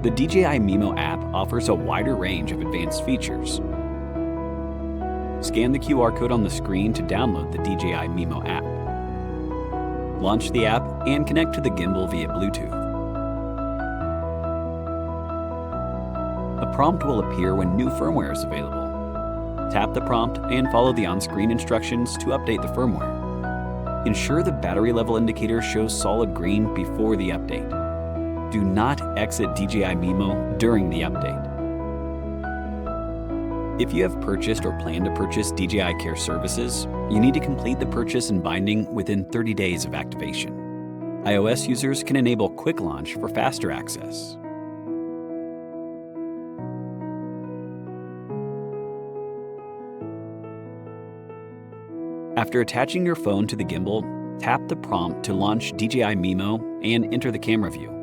The DJI Mimo app offers a wider range of advanced features. Scan the QR code on the screen to download the DJI Mimo app. Launch the app and connect to the gimbal via Bluetooth. A prompt will appear when new firmware is available. Tap the prompt and follow the on-screen instructions to update the firmware. Ensure the battery level indicator shows solid green before the update. Do not exit DJI Mimo during the update. If you have purchased or plan to purchase DJI Care services, you need to complete the purchase and binding within 30 days of activation. iOS users can enable Quick Launch for faster access. After attaching your phone to the gimbal, tap the prompt to launch DJI Mimo and enter the camera view.